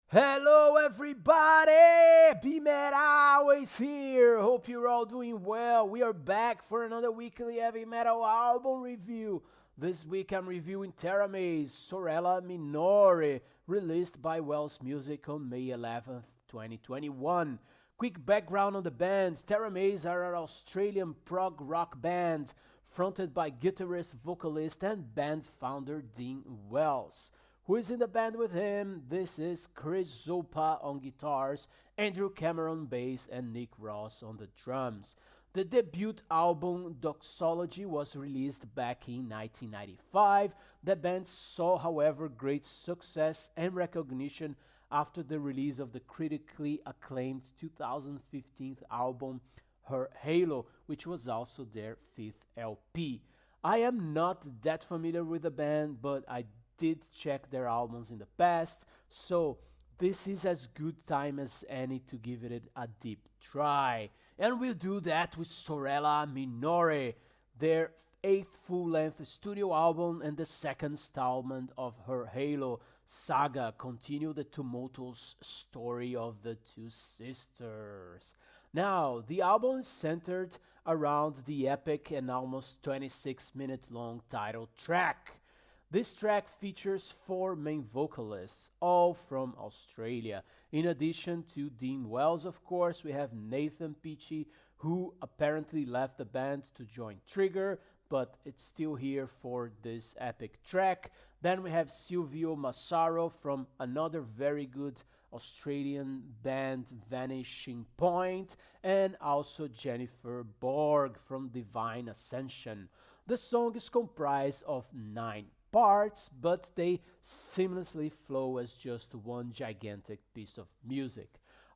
Hello everybody! BeMetalways here! Hope you're all doing well. We are back for another weekly heavy metal album review. This week I'm reviewing TERAMAZE Sorella Minore, released by Wells Music on May 11th, 2021. Quick background on the bands. TERAMAZE are an Australian prog rock band fronted by guitarist, vocalist, and band founder Dean Wells. Who is in the band with him? This is Chris Zopa on guitars, Andrew Cameron bass, and Nick Ross on the drums. The debut album Doxology was released back in 1995. The band saw, however, great success and recognition after the release of the critically acclaimed 2015 album Her Halo, which was also their fifth LP. I am not that familiar with the band, but I did check their albums in the past, so this is as good time as any to give it a deep try. And we'll do that with Sorella Minore, their eighth full-length studio album and the second installment of Her Halo saga, continue the tumultuous story of the two sisters. Now, the album is centered around the epic and almost 26-minute long title track. This track features four main vocalists, all from Australia. In addition to Dean Wells, of course, we have Nathan Peachy, who apparently left the band to join Trigger, but it's still here for this epic track. Then we have Silvio Massaro from another very good Australian band, Vanishing Point, and also Jennifer Borg from Divine Ascension. The song is comprised of 9 parts, but they seamlessly flow as just one gigantic piece of music.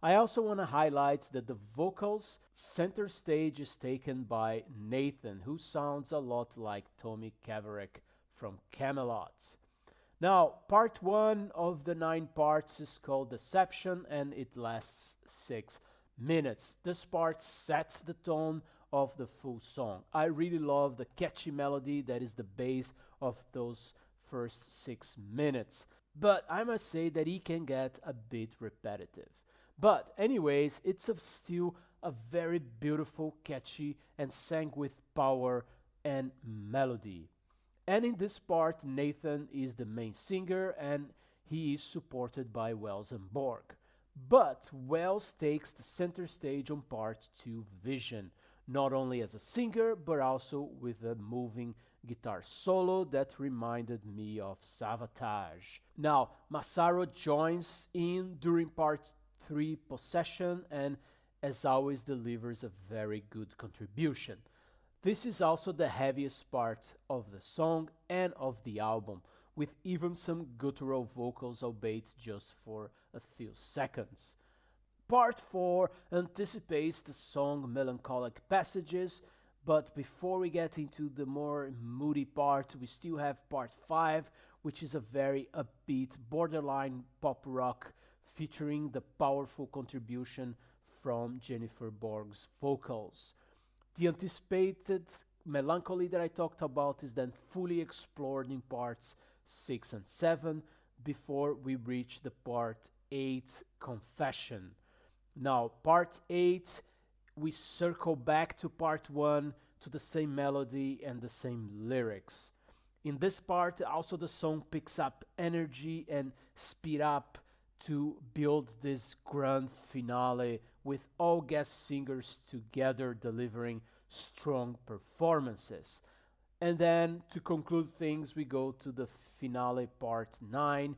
I also want to highlight that the vocals center stage is taken by Nathan, who sounds a lot like Tommy Caverick from Camelot. Now, part 1 of the 9 parts is called Deception and it lasts 6 minutes. This part sets the tone of the full song. I really love the catchy melody that is the base of those first 6 minutes. But I must say that it can get a bit repetitive. But anyways, still a very beautiful, catchy, and sang with power and melody. And in this part, Nathan is the main singer and he is supported by Wells and Borg. But Wells takes the center stage on part 2 Vision, not only as a singer, but also with a moving guitar solo that reminded me of Savatage. Now, Massaro joins in during part 3 Possession and, as always, delivers a very good contribution. This is also the heaviest part of the song and of the album, with even some guttural vocals, albeit just for a few seconds. Part 4 anticipates the song Melancholic Passages, but before we get into the more moody part, we still have part 5, which is a very upbeat, borderline pop rock featuring the powerful contribution from Jennifer Borg's vocals. The anticipated melancholy that I talked about is then fully explored in parts 6 and 7 before we reach the part 8 Confession. Now, part 8, we circle back to part 1 to the same melody and the same lyrics. In this part, also the song picks up energy and speed up to build this grand finale with all guest singers together delivering strong performances. And then to conclude things, we go to the finale part 9,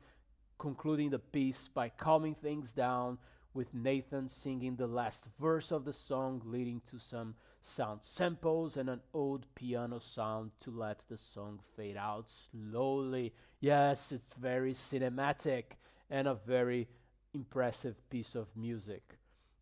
concluding the piece by calming things down with Nathan singing the last verse of the song, leading to some sound samples and an old piano sound to let the song fade out slowly. Yes, it's very cinematic and a very impressive piece of music.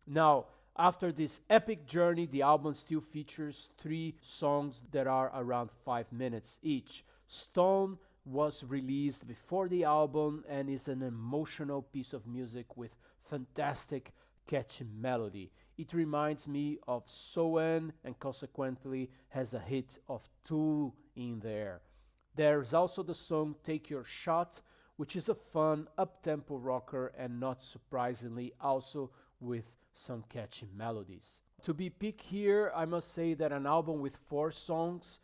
Now, after this epic journey, the album still features 3 songs that are around 5 minutes each. Stone was released before the album and is an emotional piece of music with fantastic catchy melody. It reminds me of Soen and consequently has a hit of Tool in there. There's also the song Take Your Shot, which is a fun, up-tempo rocker and not surprisingly also with some catchy melodies. To be picked here, I must say that an album with 4 songs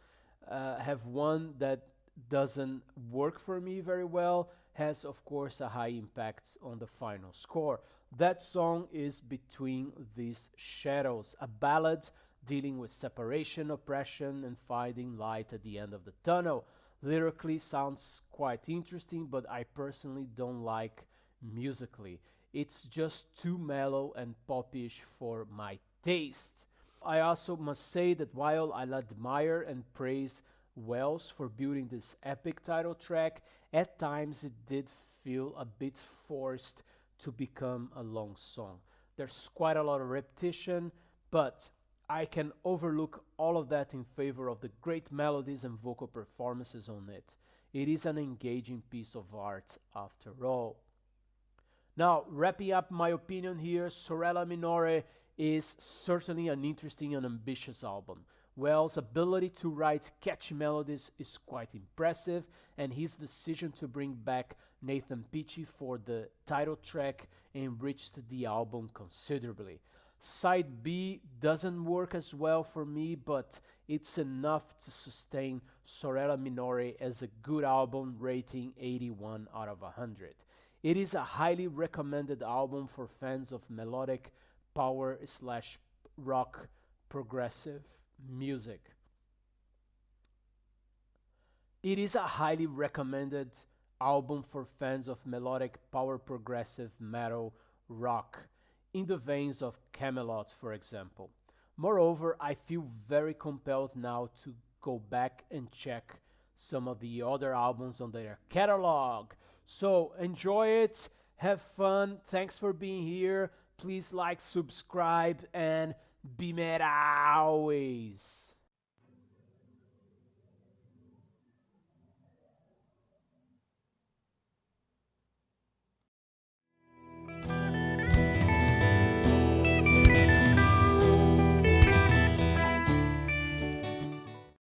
have one that doesn't work for me very well, has of course a high impact on the final score. That song is Between These Shadows, a ballad dealing with separation, oppression, and finding light at the end of the tunnel. Lyrically sounds quite interesting, but I personally don't like musically. It's just too mellow and popish for my taste. I also must say that while I admire and praise Wells for building this epic title track, at times it did feel a bit forced to become a long song. There's quite a lot of repetition, but I can overlook all of that in favor of the great melodies and vocal performances on it. It is an engaging piece of art after all. Now, wrapping up my opinion here, Sorella Minore is certainly an interesting and ambitious album. Wells' ability to write catchy melodies is quite impressive, and his decision to bring back Nathan Peachy for the title track enriched the album considerably. Side B doesn't work as well for me, but it's enough to sustain Sorella Minore as a good album, rating 81 out of 100. It is a highly recommended album for fans of melodic power slash rock progressive music. It is a highly recommended album for fans of melodic power progressive metal rock in the veins of Camelot, for example. Moreover, I feel very compelled now to go back and check some of the other albums on their catalog. So enjoy it, have fun, thanks for being here. Please like, subscribe, and BeMetalways.